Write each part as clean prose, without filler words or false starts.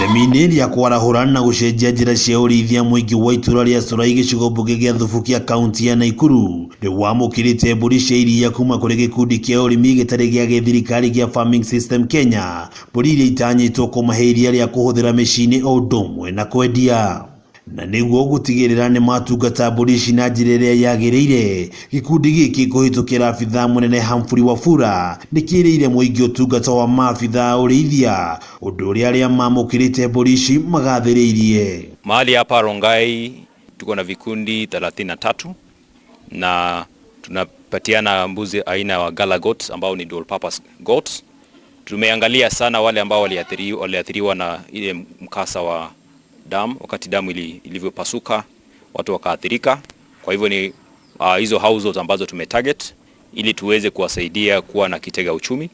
Itemi ya kwarahũra na gũcenjia njĩra cia ũrĩithia muingi wa ituura ria Solai gicigo mbunge gĩa Subukia kaunti ya Naikuru nĩ wamũkĩrĩte mbũri cia iriia kuma kũrĩ gikundi kĩa ũrĩmi gĩtarĩ gĩa gĩthirikari gĩa Farming System Kenya, mbũri iria itanyĩtwo kũmahe iria rĩa kũhũthĩra mĩciĩ-inĩ o ũndũ ũmwe na kwendia. Na nĩguo gũtigĩrĩra nĩ matungata mbũri ici na njĩra ĩrĩa yagĩrĩire, gikundi gĩkĩ kũhĩtũkĩra abitha mũnene Hamfrey Wafula nĩ kĩrĩire muingi ũtungata wa maabitha ũrĩithia, ũndũ ũrĩa arĩa mamũkĩrĩte mbũri ici magathĩrĩirie. Mahali hapa Rongai tuko na vikundi 33 na tunapatiana mbuzi aina wa gala goats ambao ni dual purpose goats. Tumeangalia sana wale ambao waliathiriwa na ile mkasa wa damu, wakati damu ilivyopasuka watu wakaathirika. Kwa hivyo ni hizo households ambazo tumetarget ili tuweze kuwasaidia kuwa na kitega uchumi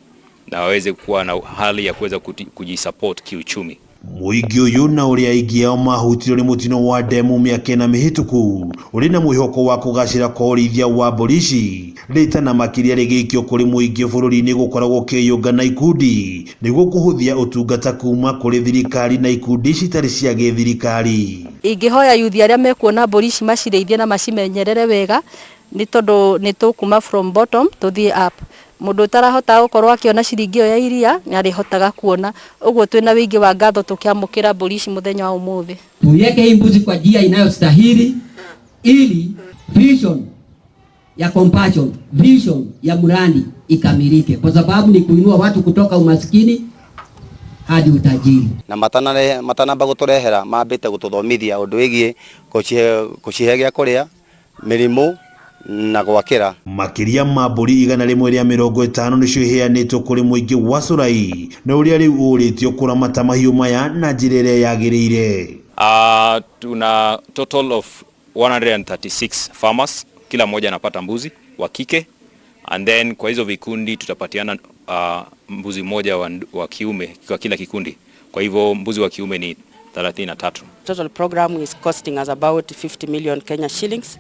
na waweze kuwa na hali ya kuweza kujisupport kiuchumi. Muingi uyu na uria ingia mahutirio ni mutino wa demu mĩaka ĩna mĩhĩtũku uri na mwĩhoko wa kũgacĩra kwa ũrĩithia wa mbũri ici rĩta na makĩria rĩgĩikio kũrĩ muingi bũrũri-inĩ gũkoragwo kĩyũnga na ikundi nĩguo kũhũthia ũtungata kuma kũrĩ thirikari na ikundi citarĩ cia gĩthirikari. Ingĩhoya yuthi arĩa mekuona mbũri ici macirĩithie na macimenyerere wega nĩ tondũ nĩ tũkuma from bottom tũthiĩ up. Mũndũ tarahota gũkorwo akiona ciringi ya iria nĩ arihotaga kuona. Ũguo twĩna wĩingĩ wa ngatho tũkĩamũkĩra mbũri ici mũthenya wa ũmũthĩ. Tuweke hii mbuzi kwa njia inayostahili ili vision ya compassion, vision ya ngurani ikamilike, kwa sababu ni kuinua watu kutoka umaskini hadi utajiri. Na matanamba gũtũrehera mambĩte gũtũthomithia ũndũ wĩgiĩ gũcihe gĩa kũrĩa, mĩrimũ na gwakĩra. Makĩria ma mbũri 150 nĩcio iheanĩtwo kũrĩ muingi wa Solai na ũrĩa rĩu ũrĩtio kũramata mahiũ maya na njĩra ĩrĩa yagĩrĩire. Tuna total of 136 farmers, kila mmoja anapata mbuzi wa kike, and then kwa hizo vikundi tutapatiana mbuzi moja wa kiume kwa kila kikundi. Kwa hivyo mbuzi wa kiume ni 33. Total program is costing us about 50 million Kenya shillings.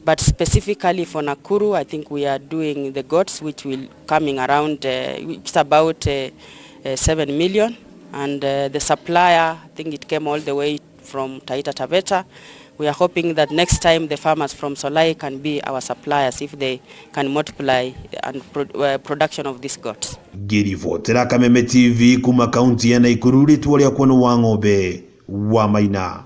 But specifically for Nakuru, I think we are doing the goats, which will coming around, it's about 7 million. And the supplier, I think it came all the way from Taita Taveta. We are hoping that next time the farmers from Solai can be our suppliers if they can multiply and production of these goats. Girivotera Kameme TV kuma kaunti ya Naikuru, rĩtwa rĩakwa nĩ wa ng'ombe wa Maina.